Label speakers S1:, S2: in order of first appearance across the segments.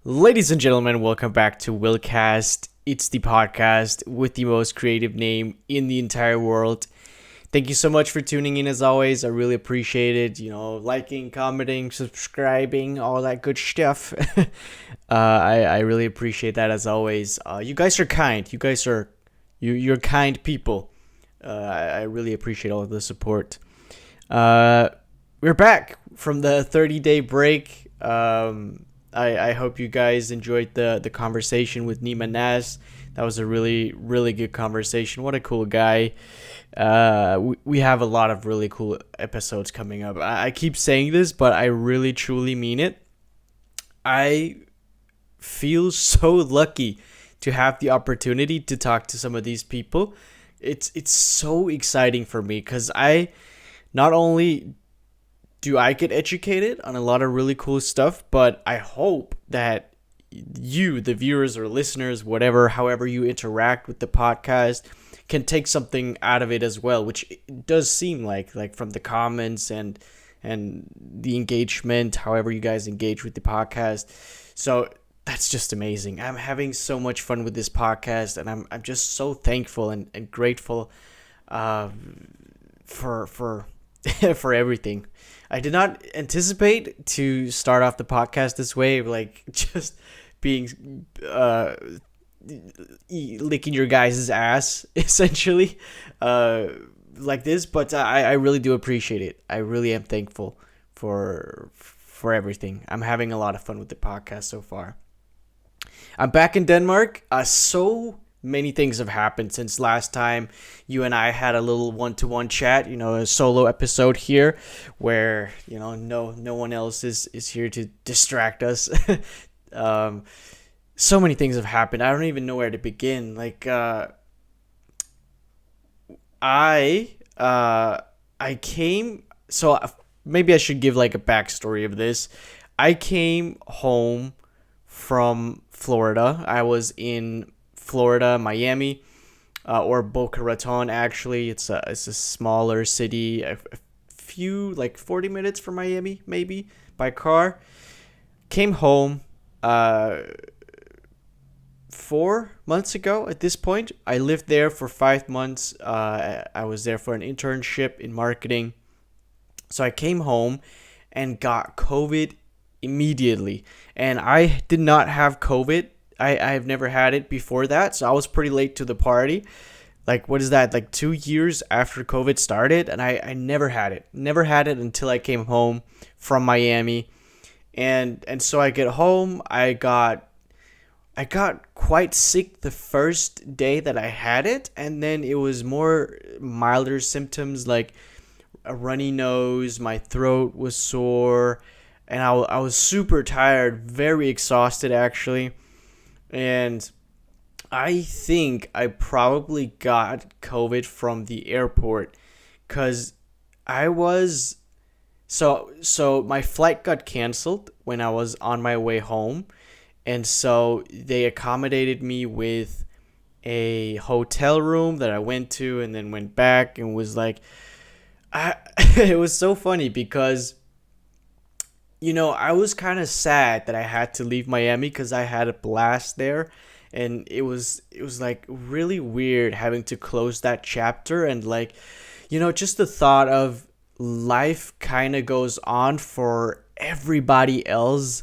S1: Ladies and gentlemen, welcome back to WillCast. It's the podcast with the most creative name in the entire world. Thank you so much for tuning in as always. I really appreciate it. Liking, commenting, subscribing, all that good stuff. I really appreciate that as always. You guys are kind. You're kind people. I really appreciate all of the support. We're back from the 30-day break. I hope you guys enjoyed the conversation with Nima Nas. That was a really, really good conversation. What a cool guy. We have a lot of really cool episodes coming up. I keep saying this, but I really, truly mean it. I feel so lucky to have the opportunity to talk to some of these people. It's so exciting for me because I not only do I get educated on a lot of really cool stuff, but I hope that you, the viewers or listeners, whatever, however you interact with the podcast, can take something out of it as well, which it does seem like from the comments and the engagement, however you guys engage with the podcast. So that's just amazing. I'm having so much fun with this podcast, and I'm just so thankful and grateful for for everything. I did not anticipate to start off the podcast this way, like just being licking your guys' ass essentially, like this. But I really do appreciate it. I really am thankful for everything. I'm having a lot of fun with the podcast so far. I'm back in Denmark. So many things have happened since last time you and I had a little one-to-one chat, a solo episode here where, no one else is here to distract us. So many things have happened. I don't even know where to begin. I came, so maybe I should give like a backstory of this. I came home from Florida. I was in Florida, Miami, or Boca Raton. Actually, it's a smaller city, a few like 40 minutes from Miami, maybe by car. Came home 4 months ago. At this point, I lived there for 5 months. I was there for an internship in marketing. So I came home and got COVID immediately, and I did not have COVID. I've never had it before that, so I was pretty late to the party. Like, what is that? Like 2 years after COVID started, and I never had it. Never had it until I came home from Miami, and so I get home. I got quite sick the first day that I had it, and then it was more milder symptoms like a runny nose. My throat was sore, and I was super tired, very exhausted actually. And I think I probably got COVID from the airport because I was so my flight got canceled when I was on my way home, and so they accommodated me with a hotel room that I went to and then went back and was like, it was so funny because I was kind of sad that I had to leave Miami because I had a blast there, and it was like really weird having to close that chapter, and like, just the thought of life kind of goes on for everybody else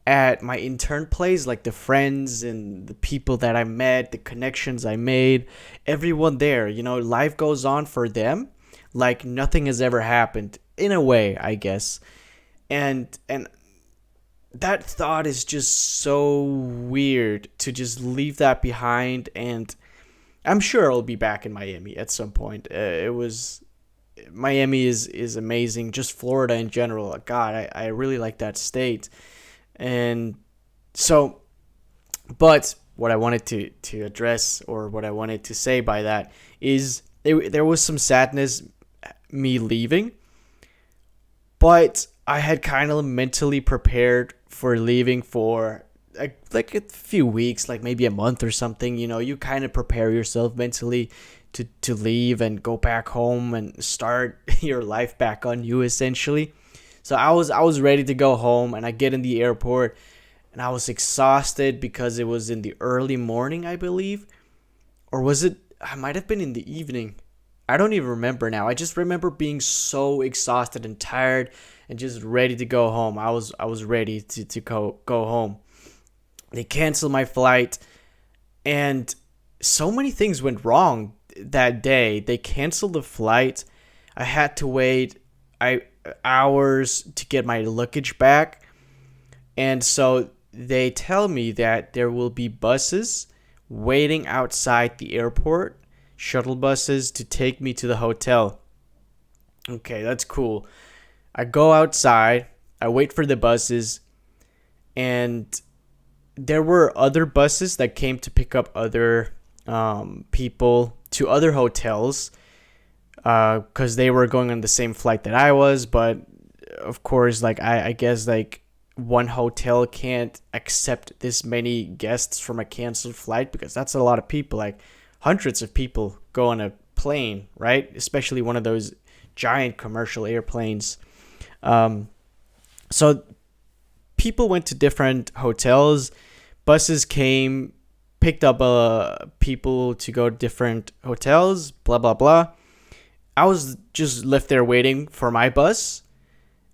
S1: at my intern place, like the friends and the people that I met, the connections I made, everyone there, life goes on for them like nothing has ever happened in a way, I guess. And that thought is just so weird to just leave that behind. And I'm sure I'll be back in Miami at some point. Miami is amazing. Just Florida in general. God, I really like that state. And so, but what I wanted to address, or what I wanted to say by that, is there was some sadness me leaving, but I had kind of mentally prepared for leaving for like a few weeks, like maybe a month or something. You kind of prepare yourself mentally to leave and go back home and start your life back on you essentially. So I was ready to go home, and I get in the airport, and I was exhausted because it was in the early morning, I believe. Or was it? I might have been in the evening. I don't even remember now. I just remember being so exhausted and tired and just ready to go home. I was ready to go home. They canceled my flight, and so many things went wrong that day. They canceled the flight. I had to wait hours to get my luggage back. And so they tell me that there will be buses waiting outside the airport, shuttle buses to take me to the hotel. Okay, that's cool. I go outside, I wait for the buses, and there were other buses that came to pick up other people to other hotels because they were going on the same flight that I was. But of course, like I guess like one hotel can't accept this many guests from a canceled flight because that's a lot of people. Like hundreds of people go on a plane, right? Especially one of those giant commercial airplanes. So people went to different hotels. Buses came, picked up people to go to different hotels, blah, blah, blah. I was just left there waiting for my bus.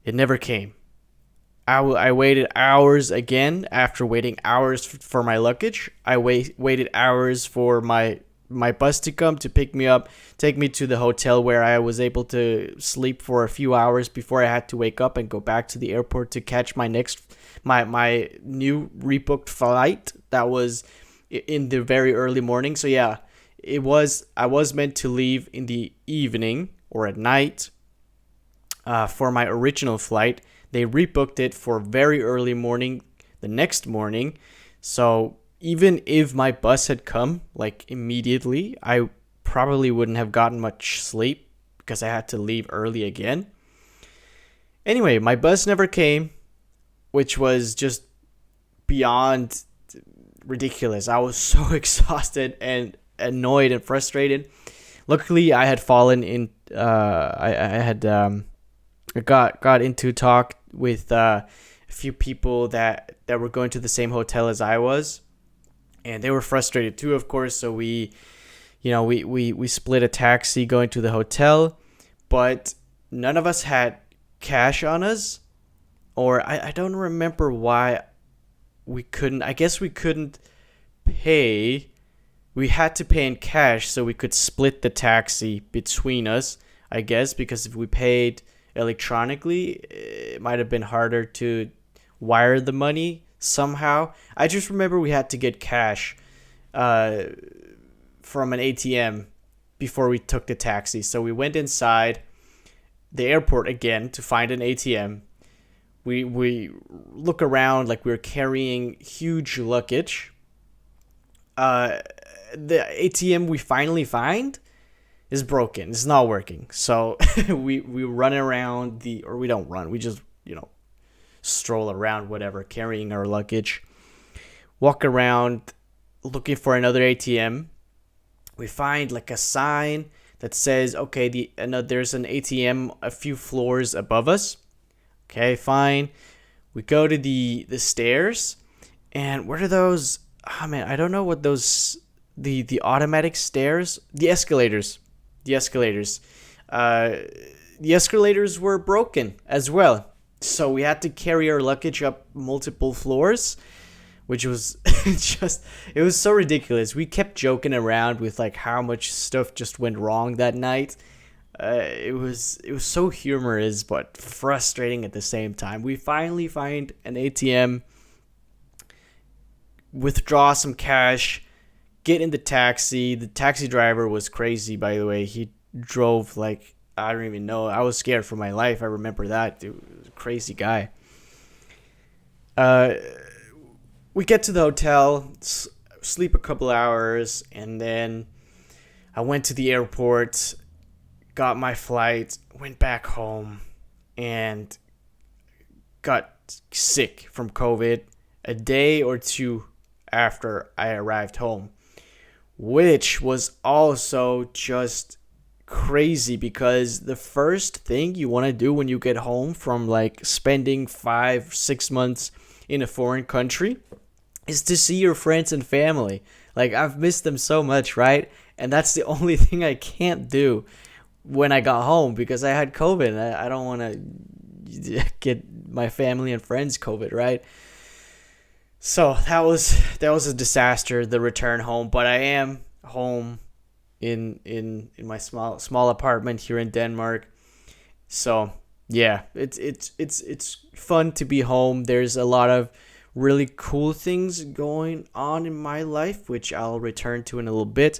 S1: It never came. I waited hours again after waiting hours for my luggage. I waited hours for my bus to come to pick me up, take me to the hotel where I was able to sleep for a few hours before I had to wake up and go back to the airport to catch my new rebooked flight that was in the very early morning. So yeah, I was meant to leave in the evening or at night for my original flight. They rebooked it for very early morning the next morning. So even if my bus had come like immediately, I probably wouldn't have gotten much sleep because I had to leave early again. Anyway, my bus never came, which was just beyond ridiculous. I was so exhausted and annoyed and frustrated. Luckily, I had fallen in. I had got into talk with a few people that were going to the same hotel as I was, and they were frustrated too, of course. So we split a taxi going to the hotel, but none of us had cash on us, or I don't remember why we couldn't. I guess we couldn't pay. We had to pay in cash so we could split the taxi between us, I guess, because if we paid electronically, it might have been harder to wire the money somehow. I just remember we had to get cash from an ATM before we took the taxi. So we went inside the airport again to find an ATM. We look around like we were carrying huge luggage. The ATM we finally find is broken. It's not working. So we run around we don't run. We just, stroll around, whatever, carrying our luggage. Walk around looking for another ATM. We find like a sign that says, okay, there's an ATM a few floors above us. Okay, fine. We go to the stairs, and what are those? Oh man, I don't know what those the automatic stairs, the escalators. The escalators were broken as well. So we had to carry our luggage up multiple floors, which was it was so ridiculous. We kept joking around with like how much stuff just went wrong that night. It was so humorous but frustrating at the same time. We finally find an ATM, withdraw some cash, get in the taxi. The taxi driver was crazy, by the way. He drove like, I don't even know. I was scared for my life. I remember that. Dude, he was a crazy guy. We get to the hotel, sleep a couple hours, and then I went to the airport, got my flight, went back home, and got sick from COVID a day or two after I arrived home, which was also just crazy because the first thing you want to do when you get home from like spending 5-6 months in a foreign country is to see your friends and family. Like, I've missed them so much, right? And that's the only thing I can't do when I got home because I had COVID. I don't want to get my family and friends COVID, right? So that was a disaster, the return home. But I am home in my small apartment here in Denmark. So yeah, it's fun to be home. There's a lot of really cool things going on in my life, which I'll return to in a little bit.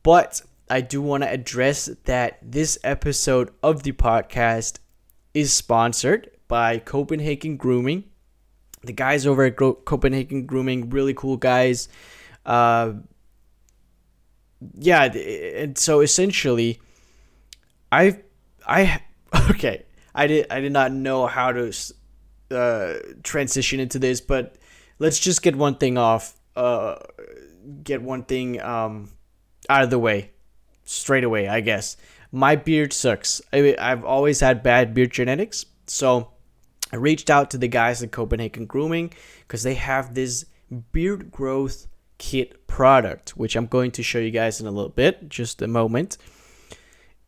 S1: But I do want to address that this episode of the podcast is sponsored by Copenhagen Grooming. The guys over at Copenhagen Grooming, really cool guys. Yeah, and so essentially, I did not know how to transition into this, but let's just get one thing out of the way straight away, I guess. My beard sucks. I've always had bad beard genetics, so I reached out to the guys at Copenhagen Grooming because they have this beard growth kit product, which I'm going to show you guys in a little bit, just a moment.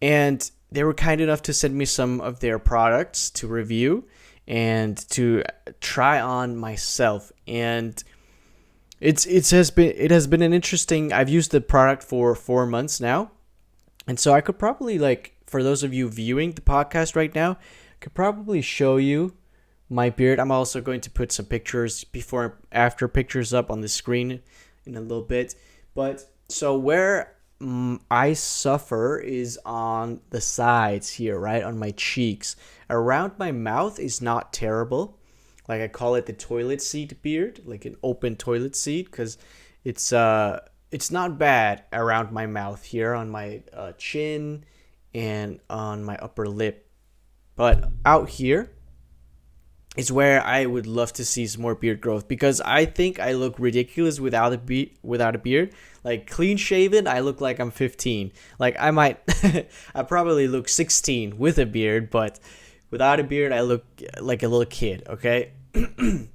S1: And they were kind enough to send me some of their products to review and to try on myself. And it has been an interesting. I've used the product for 4 months now, and so I could probably, like, for those of you viewing the podcast right now, I could probably show you my beard. I'm also going to put some pictures, before and after pictures, up on the screen in a little bit. But so where I suffer is on the sides here, right on my cheeks. Around my mouth is not terrible. Like, I call it the toilet seat beard, like an open toilet seat, because it's not bad around my mouth here, on my chin and on my upper lip. But out here is where I would love to see some more beard growth, because I think I look ridiculous without a beard. Like, clean shaven, I look like I'm 15. Like, I might I probably look 16 with a beard, but without a beard I look like a little kid, okay? And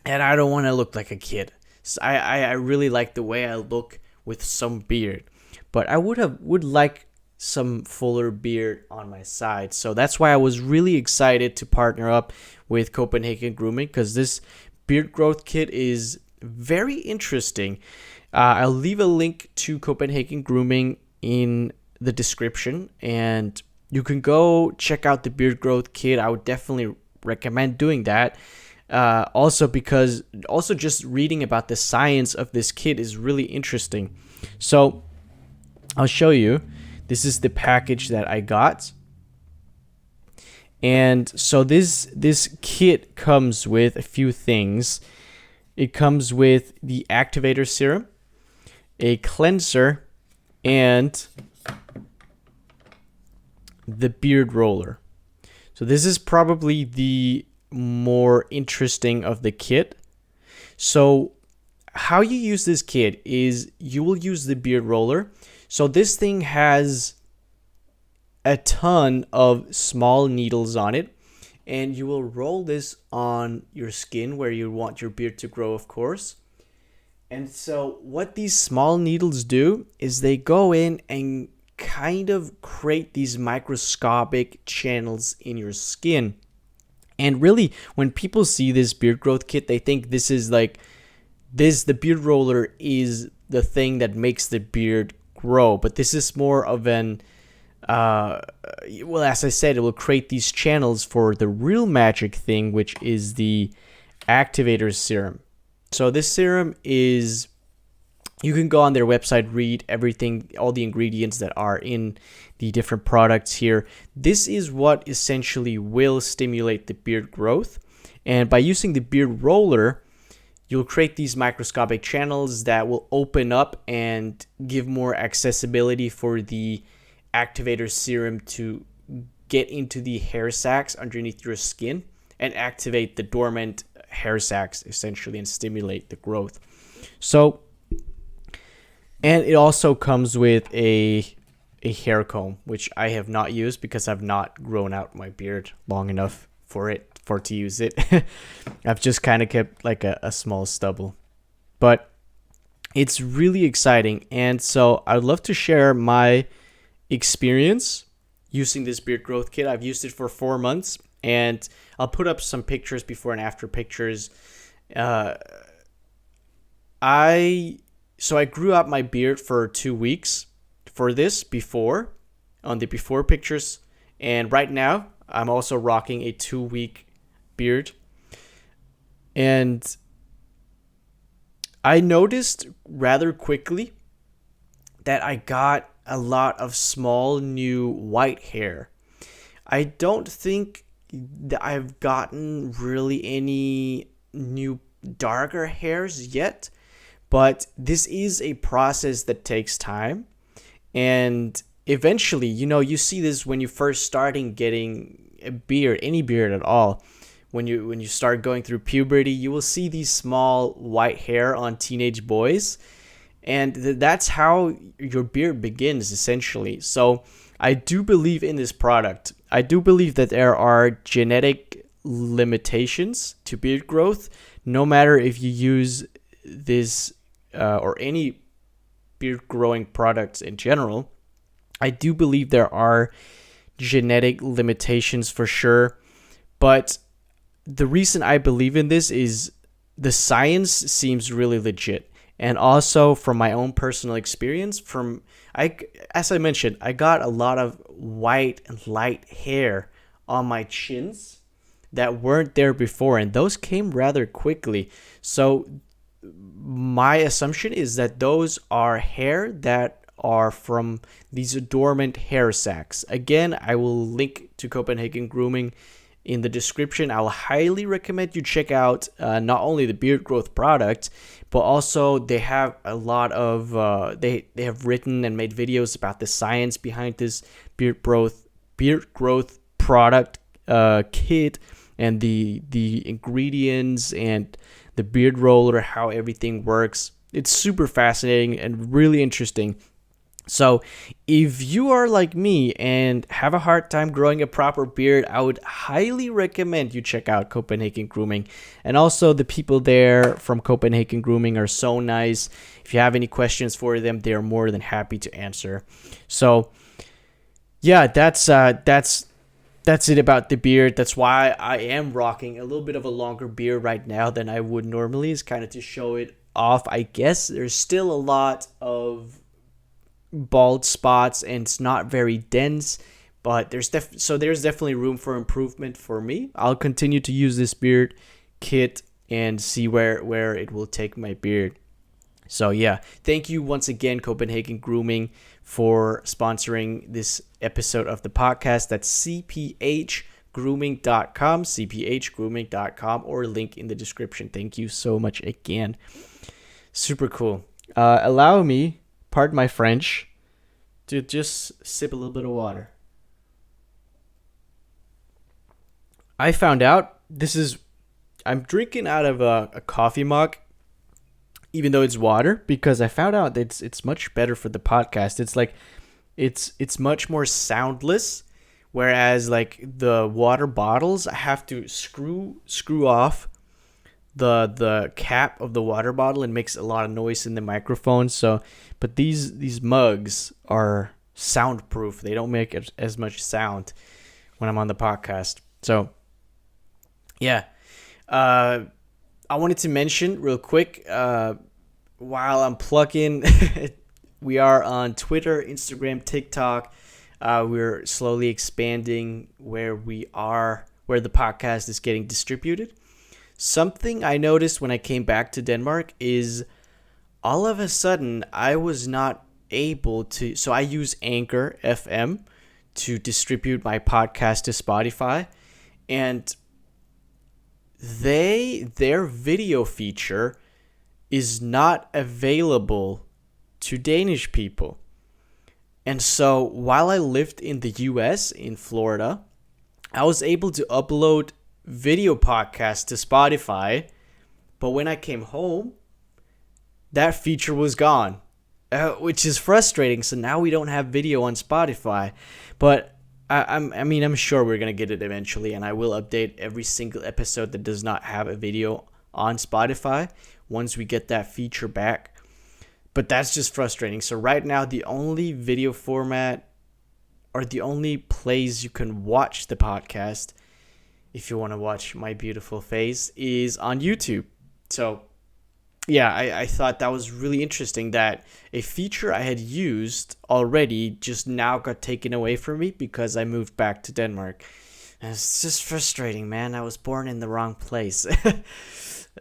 S1: I don't want to look like a kid. So I really like the way I look with some beard, but I would like some fuller beard on my side. So that's why I was really excited to partner up with Copenhagen Grooming, because this beard growth kit is very interesting. I'll leave a link to Copenhagen Grooming in the description, and you can go check out the beard growth kit. I would definitely recommend doing that. Also just reading about the science of this kit is really interesting. So I'll show you. This is the package that I got. And so this kit comes with a few things. It comes with the activator serum, a cleanser, and the beard roller. So this is probably the more interesting of the kit. So how you use this kit is you will use the beard roller. So this thing has a ton of small needles on it, and you will roll this on your skin where you want your beard to grow, of course. And so what these small needles do is they go in and kind of create these microscopic channels in your skin. And really, when people see this beard growth kit, they think this is like the beard roller is the thing that makes the beard grow. But this is more of an well, as I said, it will create these channels for the real magic thing, which is the activator serum. So this serum is, you can go on their website, read everything, all the ingredients that are in the different products here. This is what essentially will stimulate the beard growth. And by using the beard roller, you'll create these microscopic channels that will open up and give more accessibility for the activator serum to get into the hair sacs underneath your skin and activate the dormant hair sacs essentially and stimulate the growth. So, and it also comes with a hair comb, which I have not used because I've not grown out my beard long enough for for to use it. I've just kind of kept like a small stubble. But it's really exciting. And so I'd love to share my experience using this beard growth kit. I've used it for 4 months, and I'll put up some pictures, before and after pictures. I grew out my beard for 2 weeks for this before, on the before pictures, and right now I'm also rocking a 2-week beard. And I noticed rather quickly that I got a lot of small new white hair. I don't think that I've gotten really any new darker hairs yet, but this is a process that takes time. And eventually, you see this when you first starting getting a beard, any beard at all. When you start going through puberty, you will see these small white hair on teenage boys. And that's how your beard begins, essentially. So I do believe in this product. I do believe that there are genetic limitations to beard growth, no matter if you use this or any beard growing products in general. I do believe there are genetic limitations for sure. But the reason I believe in this is the science seems really legit. And also from my own personal experience, as I mentioned, I got a lot of white and light hair on my chins that weren't there before, and those came rather quickly. So my assumption is that those are hair that are from these dormant hair sacs. Again, I will link to Copenhagen Grooming in the description. I will highly recommend you check out not only the beard growth product, but also they have a lot of they have written and made videos about the science behind this beard growth product kit, and the ingredients and the beard roller, how everything works. It's super fascinating and really interesting. So if you are like me and have a hard time growing a proper beard, I would highly recommend you check out Copenhagen Grooming. And also the people there from Copenhagen Grooming are so nice. If you have any questions for them, they're more than happy to answer. So yeah, that's it about the beard. That's why I am rocking a little bit of a longer beard right now than I would normally. It's kind of to show it off, I guess. There's still a lot of bald spots and it's not very dense, but there's definitely room for improvement for me. I'll continue to use this beard kit and see where it will take my beard. So yeah, thank you once again, Copenhagen Grooming, for sponsoring this episode of the podcast. That's cphgrooming.com, cphgrooming.com, or link in the description. Thank you so much again. Super cool. Allow me, pardon my French, to just sip a little bit of water. I found out I'm drinking out of a coffee mug, even though it's water, because I found out that it's much better for the podcast. It's like it's much more soundless, whereas like the water bottles, I have to screw off the cap of the water bottle and makes a lot of noise in the microphone. So but these mugs are soundproof. They don't make as much sound when I'm on the podcast. So yeah, I wanted to mention real quick, while I'm plugging, we are on Twitter, Instagram, TikTok. We're slowly expanding where the podcast is getting distributed. Something I noticed when I came back to Denmark is all of a sudden I was not able to. So I use Anchor FM to distribute my podcast to Spotify, and their video feature is not available to Danish people. And so while I lived in the US, in Florida, I was able to upload video podcasts to Spotify, but when I came home, that feature was gone, which is frustrating. So now we don't have video on Spotify, but I'm sure we're gonna get it eventually, and I will update every single episode that does not have a video on Spotify once we get that feature back. But that's just frustrating. So right now, the only video format or the only place you can watch the podcast, if you want to watch my beautiful face, is on YouTube. So yeah, I thought that was really interesting that a feature I had used already just now got taken away from me because I moved back to Denmark. And it's just frustrating, man. I was born in the wrong place.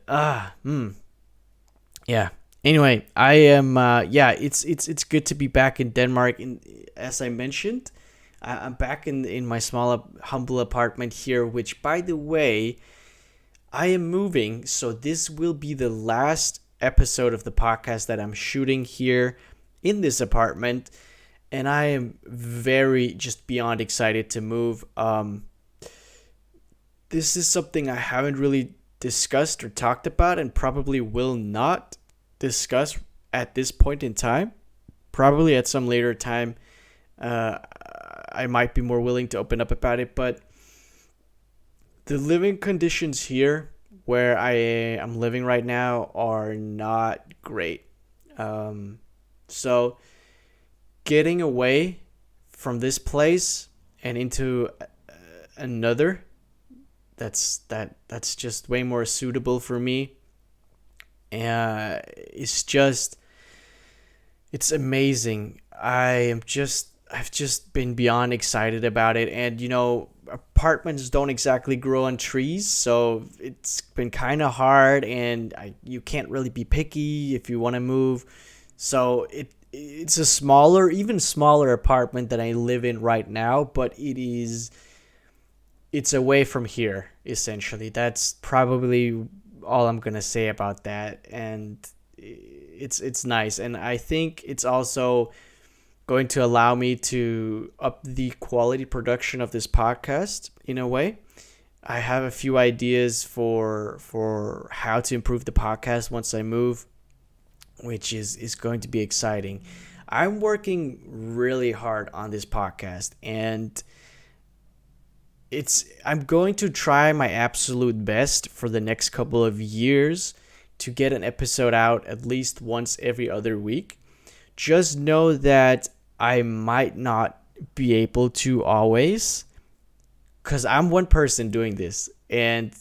S1: Yeah. Anyway, I am. Yeah, it's good to be back in Denmark. As I mentioned, I'm back in my small, humble apartment here. Which, by the way, I am moving, so this will be the last episode of the podcast that I'm shooting here in this apartment, and I am very just beyond excited to move. This is something I haven't really discussed or talked about, and probably will not discuss at this point in time. Probably at some later time, I might be more willing to open up about it, but the living conditions here where I am living right now are not great. So getting away from this place and into another that's just way more suitable for me. It's amazing. I've just been beyond excited about it, and apartments don't exactly grow on trees, so it's been kind of hard, and you can't really be picky if you want to move. So it's a even smaller apartment than I live in right now, but it's away from here, essentially. That's probably all I'm gonna say about that, and it's nice, and I think it's also going to allow me to up the quality production of this podcast in a way. I have a few ideas for how to improve the podcast once I move, which is going to be exciting. I'm working really hard on this podcast, and I'm going to try my absolute best for the next couple of years to get an episode out at least once every other week. Just know that I might not be able to always, because I'm one person doing this, and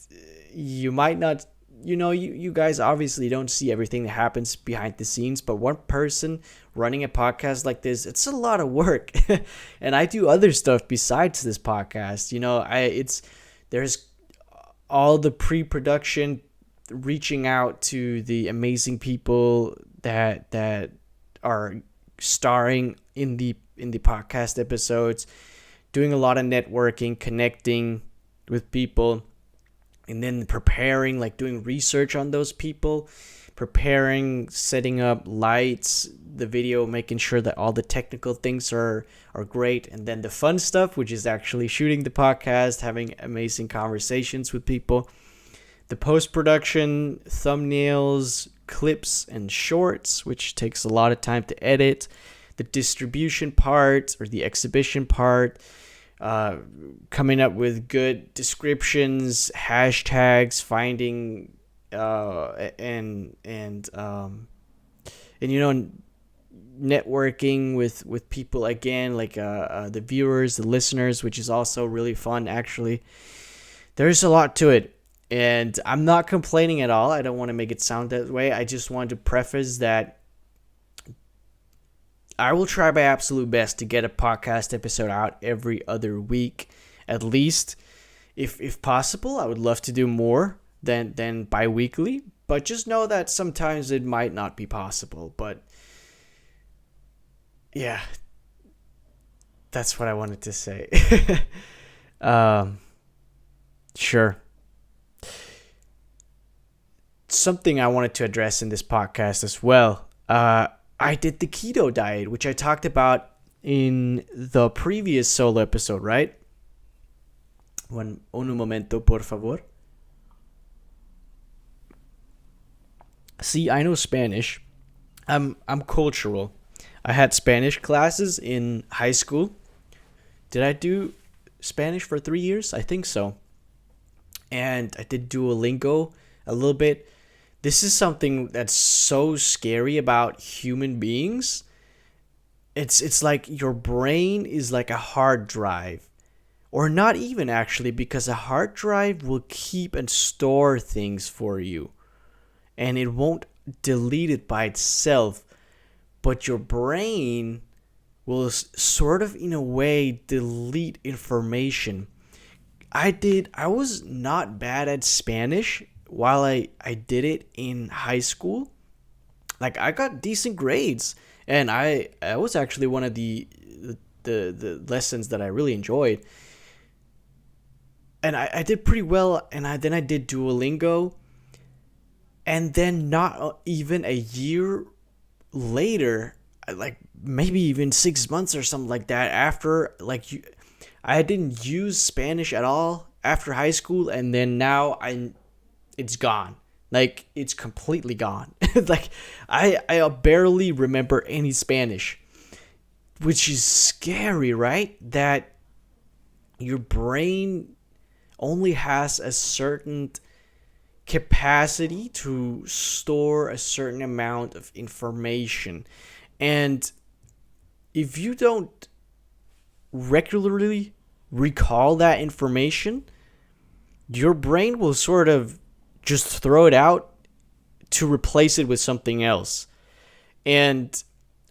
S1: you might not, you guys obviously don't see everything that happens behind the scenes, but one person running a podcast like this, it's a lot of work. And I do other stuff besides this podcast. There's all the pre-production, reaching out to the amazing people that are starring in the podcast episodes, doing a lot of networking, connecting with people, and then preparing, like doing research on those people, preparing, setting up lights, the video, making sure that all the technical things are great, and then the fun stuff, which is actually shooting the podcast, having amazing conversations with people, the post-production, thumbnails, clips, and shorts, which takes a lot of time to edit, the distribution part or the exhibition part, coming up with good descriptions, hashtags, finding networking with people again, like the viewers, the listeners, which is also really fun. Actually, there's a lot to it, and I'm not complaining at all. I don't want to make it sound that way. I just want to preface that I will try my absolute best to get a podcast episode out every other week, at least. If possible, I would love to do more than bi-weekly, but just know that sometimes it might not be possible. But yeah, that's what I wanted to say. Sure. Something I wanted to address in this podcast as well. I did the keto diet, which I talked about in the previous solo episode, right? Un momento, por favor. See, I know Spanish. I'm cultural. I had Spanish classes in high school, Did I do Spanish for 3 years? I think so. And I did Duolingo a little bit. This is something that's so scary about human beings. It's like your brain is like a hard drive. Or not even actually, because a hard drive will keep and store things for you. And it won't delete it by itself. But your brain will sort of, in a way, delete information. I was not bad at Spanish while I did it in high school. Like, I got decent grades, and I was actually one of the lessons that I really enjoyed. And I did pretty well, and then I did Duolingo, and then not even a year later, like maybe even 6 months or something like that, after like I didn't use Spanish at all after high school, and then now it's gone. Like, it's completely gone. Like, I barely remember any Spanish, which is scary, right? That your brain only has a certain capacity to store a certain amount of information. And if you don't regularly recall that information, your brain will sort of just throw it out to replace it with something else. And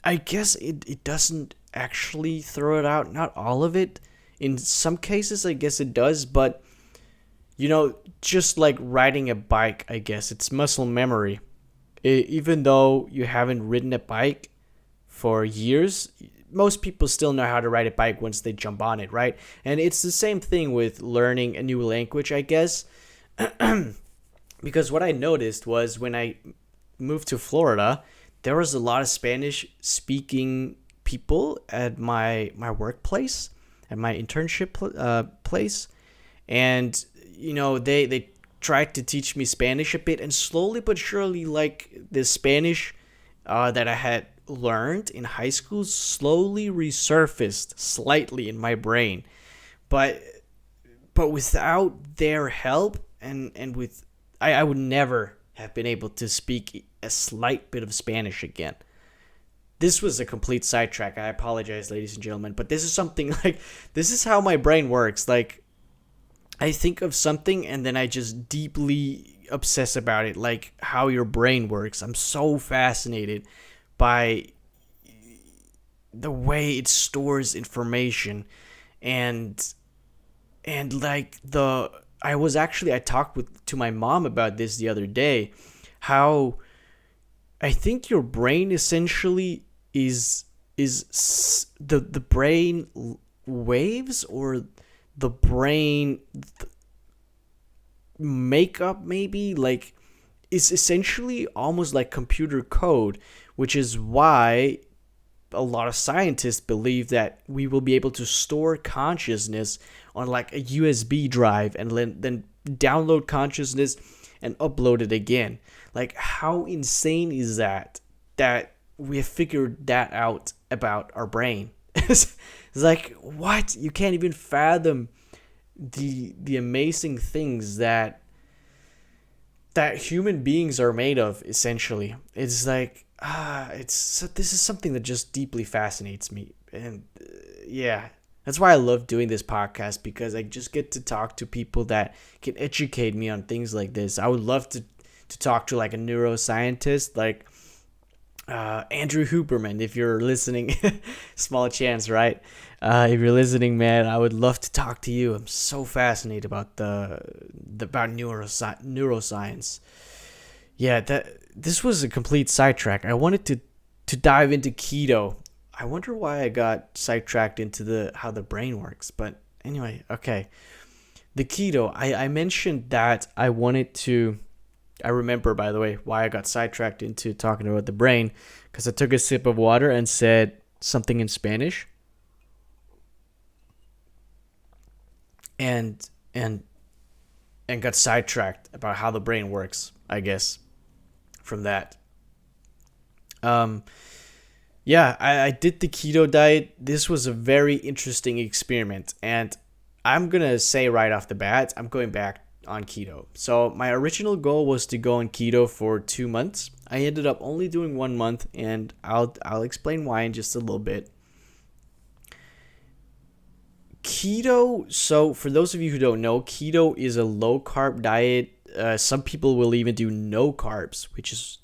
S1: I guess it doesn't actually throw it out, not all of it. In some cases, I guess it does, but just like riding a bike, I guess it's muscle memory. Even though you haven't ridden a bike for years, most people still know how to ride a bike once they jump on it, right? And it's the same thing with learning a new language, I guess. Because what I noticed was when I moved to Florida, there was a lot of Spanish speaking people at my workplace, at my internship place. And, they tried to teach me Spanish a bit. And slowly but surely, like, the Spanish that I had learned in high school slowly resurfaced slightly in my brain. But without their help and with I would never have been able to speak a slight bit of Spanish again. This was a complete sidetrack. I apologize, ladies and gentlemen, but this is something like this is how my brain works. Like, I think of something and then I just deeply obsess about it, like how your brain works. I'm so fascinated by the way it stores information. And like I talked to my mom about this the other day, how I think your brain essentially is the brain waves, or the brain makeup, maybe, like, is essentially almost like computer code, which is why a lot of scientists believe that we will be able to store consciousness on like a USB drive and then download consciousness and upload it again. Like, how insane is that we have figured that out about our brain? It's like, what? You can't even fathom the amazing things that human beings are made of, essentially. It's like, this is something that just deeply fascinates me. And yeah, that's why I love doing this podcast, because I just get to talk to people that can educate me on things like this. I would love to talk to like a neuroscientist, like Andrew Huberman, if you're listening. Small chance, right? If you're listening, man, I would love to talk to you. I'm so fascinated about about neuroscience. Yeah, this was a complete sidetrack. I wanted to dive into keto. I wonder why I got sidetracked into how the brain works. But anyway, okay. The keto. I mentioned that I wanted to. I remember, by the way, why I got sidetracked into talking about the brain, because I took a sip of water and said something in Spanish, and got sidetracked about how the brain works, I guess, from that. Yeah, I did the keto diet. This was a very interesting experiment. And I'm going to say right off the bat, I'm going back on keto. So my original goal was to go on keto for 2 months. I ended up only doing 1 month, and I'll explain why in just a little bit. Keto, so for those of you who don't know, keto is a low carb diet. Some people will even do no carbs, which is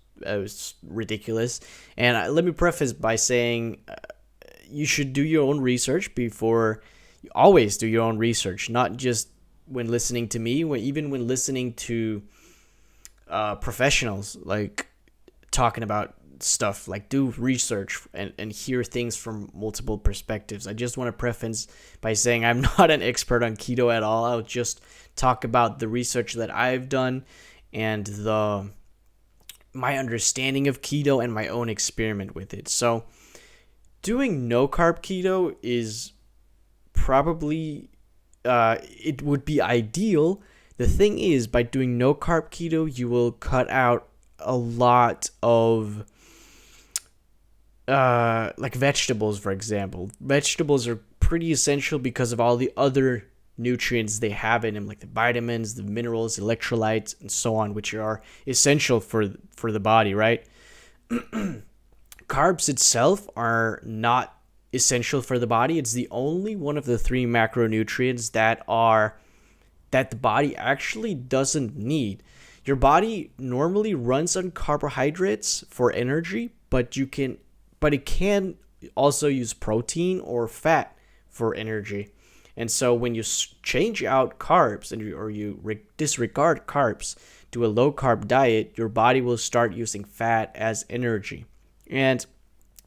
S1: ridiculous. And let me preface by saying you should do your own research before. You always do your own research, not just when listening to me, even when listening to professionals like talking about stuff. Like, do research and hear things from multiple perspectives. I just want to preface by saying I'm not an expert on keto at all. I'll just talk about the research that I've done and my understanding of keto and my own experiment with it. So doing no carb keto is probably it would be ideal. The thing is, by doing no carb keto, you will cut out a lot of like vegetables, for example. Vegetables are pretty essential because of all the other nutrients they have in them, like the vitamins, the minerals, electrolytes, and so on, which are essential for the body, right? Carbs itself are not essential for the body. It's the only one of the three macronutrients that the body actually doesn't need. Your body normally runs on carbohydrates for energy, but it can also use protein or fat for energy. And so when you change out carbs or you disregard carbs, do a low carb diet, your body will start using fat as energy. And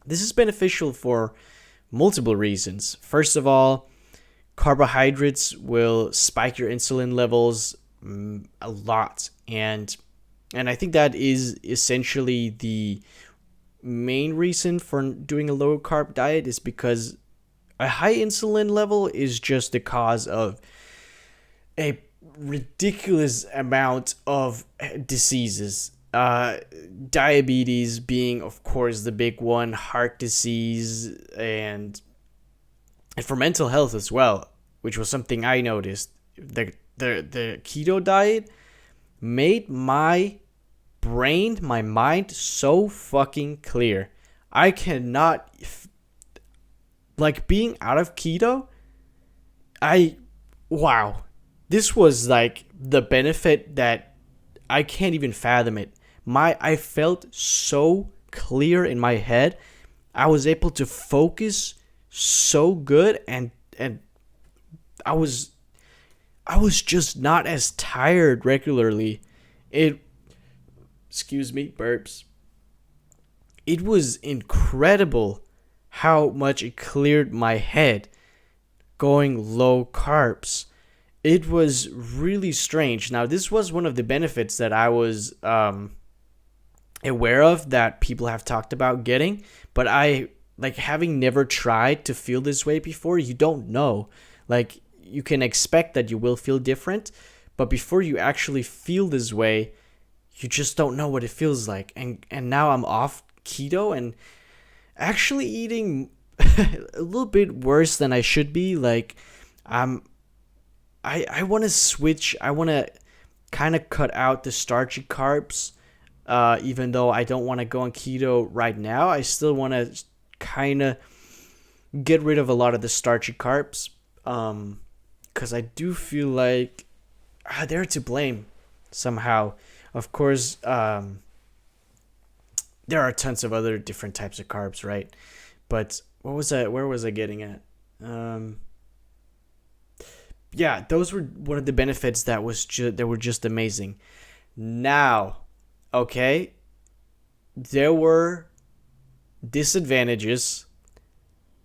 S1: this is beneficial for multiple reasons. First of all, carbohydrates will spike your insulin levels a lot. And I think that is essentially the main reason for doing a low carb diet, is because a high insulin level is just the cause of a ridiculous amount of diseases. Diabetes being, of course, the big one, heart disease, and for mental health as well, which was something I noticed. The keto diet made my brain, my mind so fucking clear. I cannot, like, being out of keto, wow. This was like the benefit that I can't even fathom it. I felt so clear in my head. I was able to focus so good, and I was just not as tired regularly. Excuse me, burps. It was incredible how much it cleared my head going low carbs. It was really strange. Now, this was one of the benefits that I was aware of that people have talked about getting, but having never tried to feel this way before, you don't know. Like, you can expect that you will feel different, but before you actually feel this way, you just don't know what it feels like. And now I'm off keto and actually eating a little bit worse than I should be. Like, I want to switch. I want to kind of cut out the starchy carbs. Even though I don't want to go on keto right now, I still want to kind of get rid of a lot of the starchy carbs. Because I do feel like they're to blame somehow. Of course, there are tons of other different types of carbs, right? But where was I getting at? Yeah, those were one of the benefits that were just amazing. Now, okay, there were disadvantages,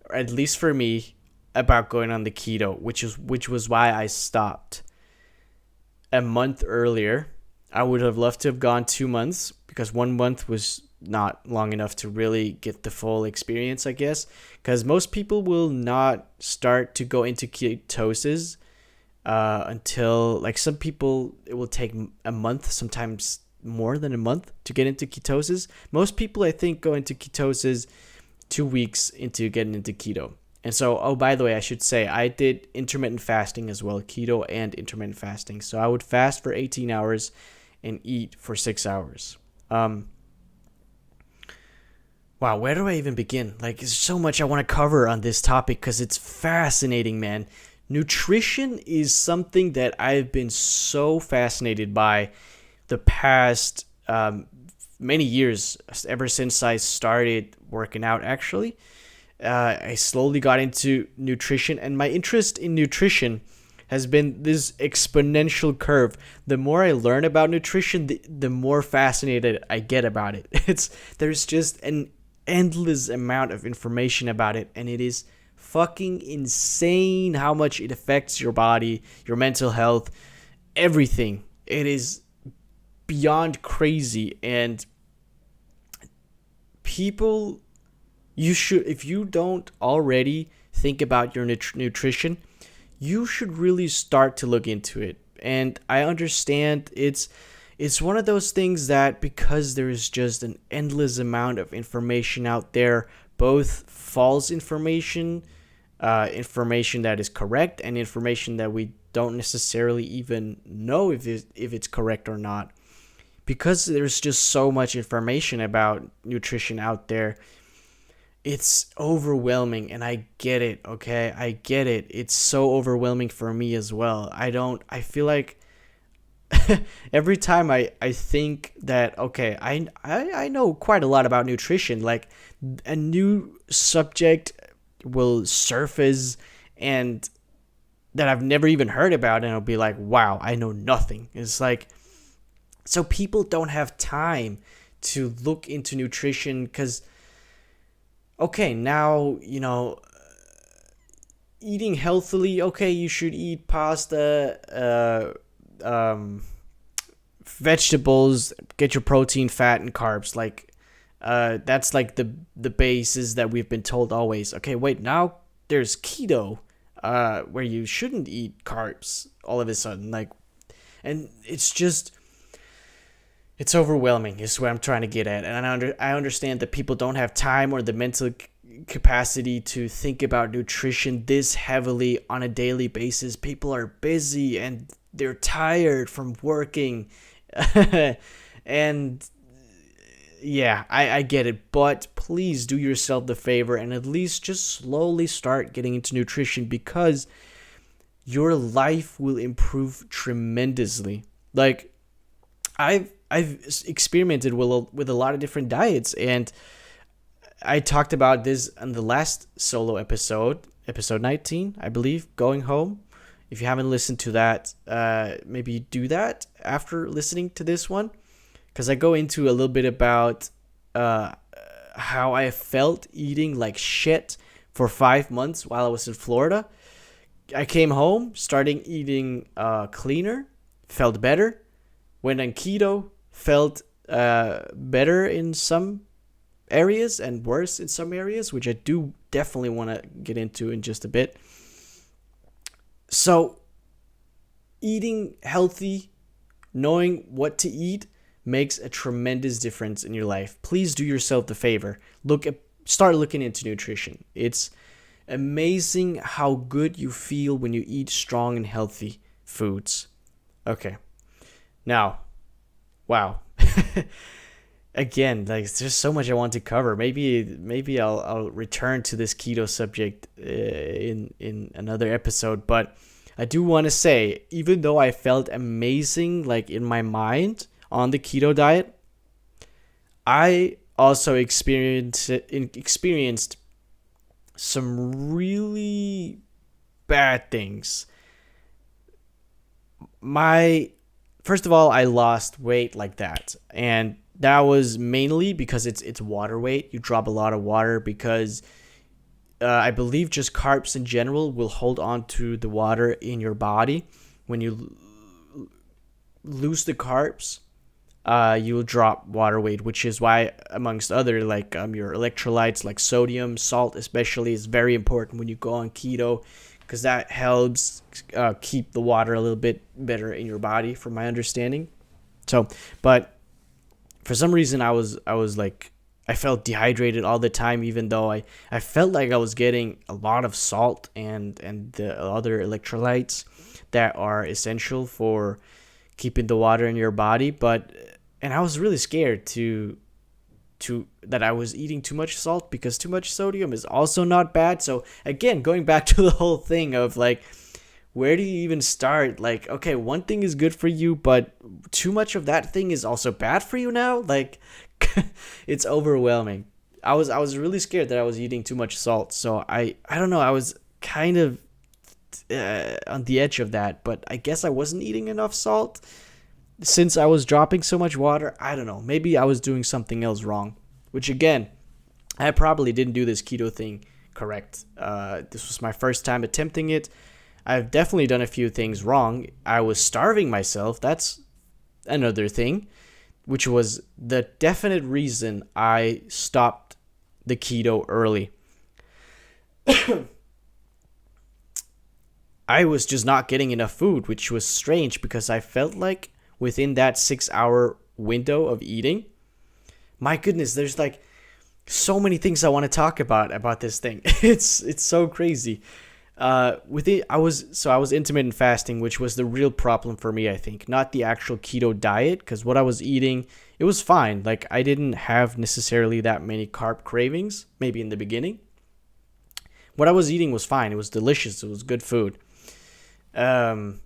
S1: or at least for me, about going on the keto, which was why I stopped a month earlier. I would have loved to have gone 2 months, because 1 month was not long enough to really get the full experience, I guess, because most people will not start to go into ketosis until, like, some people, it will take a month, sometimes more than a month, to get into ketosis. Most people, I think, go into ketosis 2 weeks into getting into keto. And so, oh, by the way, I should say I did intermittent fasting as well, keto and intermittent fasting. So I would fast for 18 hours and eat for 6 hours. Wow, where do I even begin? Like, there's so much I want to cover on this topic because it's fascinating, man. Nutrition is something that I've been so fascinated by the past many years, ever since I started working out, actually. I slowly got into nutrition, and my interest in nutrition has been this exponential curve. The more I learn about nutrition, the more fascinated I get about it. There's just an endless amount of information about it, and it is fucking insane how much it affects your body, your mental health, everything. It is beyond crazy, and people, you should, if you don't already think about your nutrition, you should really start to look into it. And I understand it's one of those things that, because there is just an endless amount of information out there, both false information, information that is correct, and information that we don't necessarily even know if it's correct or not. Because there's just so much information about nutrition out there, it's overwhelming, and I get it, okay? I get it. It's so overwhelming for me as well. I feel like every time I think that, okay, I know quite a lot about nutrition, like a new subject will surface and that I've never even heard about, and I'll be like, wow, I know nothing. It's like, so people don't have time to look into nutrition because, okay, now, eating healthily, okay, you should eat pasta, vegetables, get your protein, fat, and carbs. Like, that's like the basis that we've been told always. Okay, wait, now there's keto, where you shouldn't eat carbs all of a sudden. Like, and it's overwhelming is what I'm trying to get at. And I understand that people don't have time or the mental capacity to think about nutrition this heavily on a daily basis. People are busy and they're tired from working. And yeah, I get it. But please do yourself the favor and at least just slowly start getting into nutrition, because your life will improve tremendously. Like, I've experimented with a lot of different diets, and I talked about this on the last solo episode 19, I believe, Going Home. If you haven't listened to that, maybe do that after listening to this one, because I go into a little bit about how I felt eating like shit for 5 months while I was in Florida. I came home, starting eating cleaner, felt better, went on keto, felt better in some areas and worse in some areas, which I do definitely want to get into in just a bit. So eating healthy, knowing what to eat, makes a tremendous difference in your life. Please do yourself the favor. Start looking into nutrition. It's amazing how good you feel when you eat strong and healthy foods. Okay. Now, wow. Again, like, there's so much I want to cover. Maybe I'll return to this keto subject in another episode. But I do want to say, even though I felt amazing, like, in my mind on the keto diet, I also experienced some really bad things. First of all, I lost weight like that, and that was mainly because it's water weight. You drop a lot of water because I believe just carbs in general will hold on to the water in your body. When you lose the carbs, you will drop water weight, which is why, amongst other, like your electrolytes, like sodium, salt especially, is very important when you go on keto, because that helps keep the water a little bit better in your body, from my understanding. So, but for some reason, I was like I felt dehydrated all the time, even though I felt like I was getting a lot of salt and the other electrolytes that are essential for keeping the water in your body. But and I was really scared to that I was eating too much salt, because too much sodium is also not bad. So again, going back to the whole thing of like, where do you even start? Like, okay, one thing is good for you, but too much of that thing is also bad for you now. Like, it's overwhelming. I was really scared that I was eating too much salt. So I don't know. I was kind of on the edge of that, but I guess I wasn't eating enough salt since I was dropping so much water. I don't know. Maybe I was doing something else wrong, which again, I probably didn't do this keto thing correct. This was my first time attempting it. I've definitely done a few things wrong. I was starving myself. That's another thing, which was the definite reason I stopped the keto early. I was just not getting enough food, which was strange because I felt like within that 6 hour window of eating, my goodness, there's like so many things I want to talk about this thing. It's so crazy. With it, I was intermittent fasting, which was the real problem for me, I think, not the actual keto diet, because what I was eating, it was fine. Like, I didn't have necessarily that many carb cravings, maybe in the beginning. What I was eating was fine. It was delicious. It was good food. Um,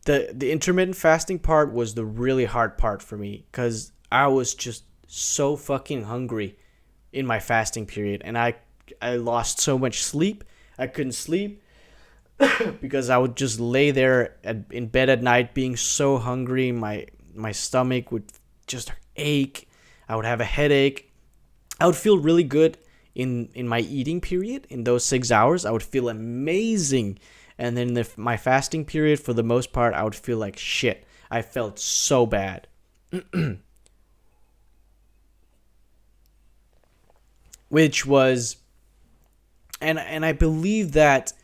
S1: the intermittent fasting part was the really hard part for me, because I was just so fucking hungry in my fasting period, and I lost so much sleep. I couldn't sleep because I would just lay there in bed at night being so hungry. My stomach would just ache. I would have a headache. I would feel really good in my eating period. In those 6 hours, I would feel amazing. And then my fasting period, for the most part, I would feel like shit. I felt so bad. Which was, and I believe that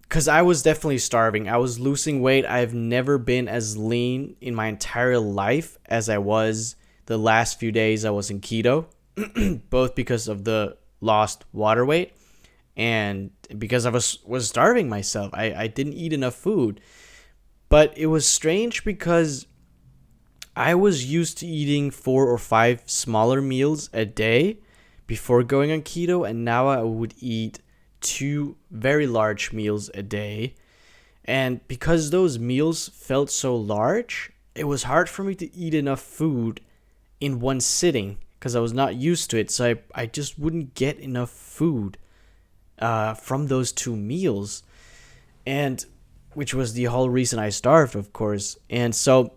S1: because I was definitely starving. I was losing weight. I've never been as lean in my entire life as I was the last few days I was in keto, both because of the lost water weight and because I was starving myself. I didn't eat enough food. But it was strange because I was used to eating 4 or 5 smaller meals a day before going on keto, and now I would eat 2 very large meals a day. And because those meals felt so large, it was hard for me to eat enough food in one sitting because I was not used to it. So I just wouldn't get enough food from those 2 meals, and which was the whole reason I starved, of course. And so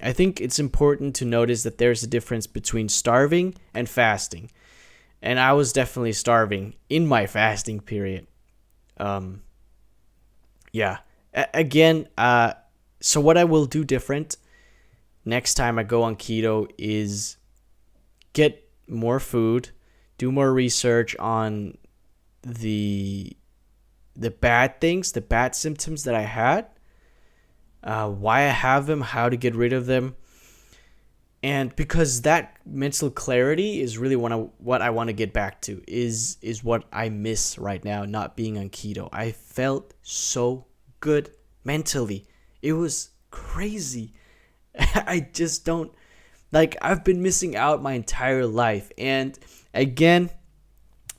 S1: I think it's important to notice that there's a difference between starving and fasting. And I was definitely starving in my fasting period. Yeah. Again, so what I will do different next time I go on keto is get more food, do more research on the bad things, the bad symptoms that I had, why I have them, how to get rid of them. And because that mental clarity is really what I want to get back to, is what I miss right now, not being on keto. I felt so good mentally. It was crazy. I just don't, like, I've been missing out my entire life. And again,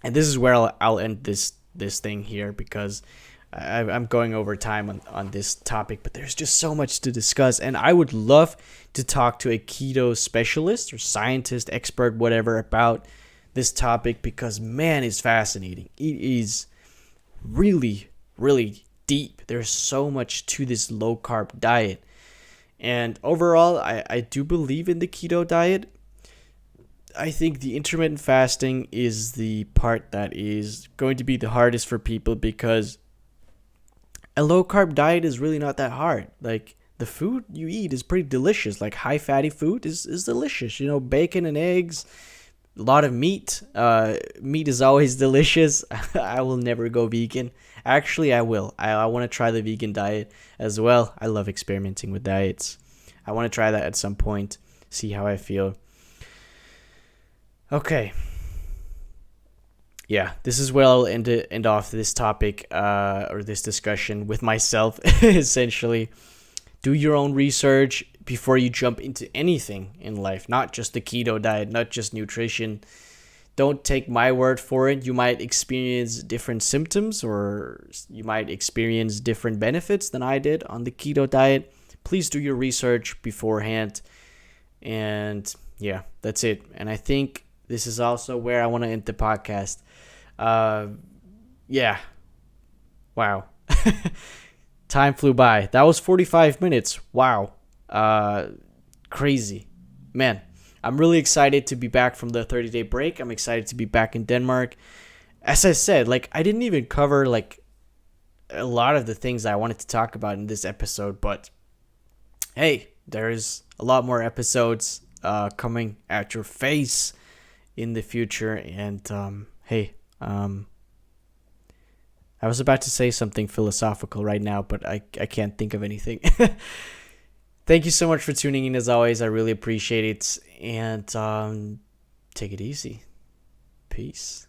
S1: and this is where I'll end this thing here, because I'm going over time on this topic, but there's just so much to discuss. And I would love to talk to a keto specialist or scientist, expert, whatever, about this topic, because, man, it's fascinating. It is really, really deep. There's so much to this low-carb diet. And overall, I do believe in the keto diet. I think the intermittent fasting is the part that is going to be the hardest for people, because a low carb diet is really not that hard. Like, the food you eat is pretty delicious. Like, high fatty food is delicious. You know, bacon and eggs, a lot of meat. Meat is always delicious. I will never go vegan. Actually, I will. I want to try the vegan diet as well. I love experimenting with diets. I want to try that at some point, see how I feel. Okay. Yeah, this is where I'll end off this topic or this discussion with myself, essentially. Do your own research before you jump into anything in life, not just the keto diet, not just nutrition. Don't take my word for it. You might experience different symptoms or you might experience different benefits than I did on the keto diet. Please do your research beforehand. And yeah, that's it. And I think this is also where I want to end the podcast. Uh, yeah. Wow. Time flew by. That was 45 minutes. Wow. Crazy. Man, I'm really excited to be back from the 30-day break. I'm excited to be back in Denmark. As I said, like I didn't even cover like a lot of the things I wanted to talk about in this episode, but hey, there's a lot more episodes coming at your face in the future. And hey, I was about to say something philosophical right now, but I can't think of anything. Thank you so much for tuning in as always. I really appreciate it. And take it easy. Peace.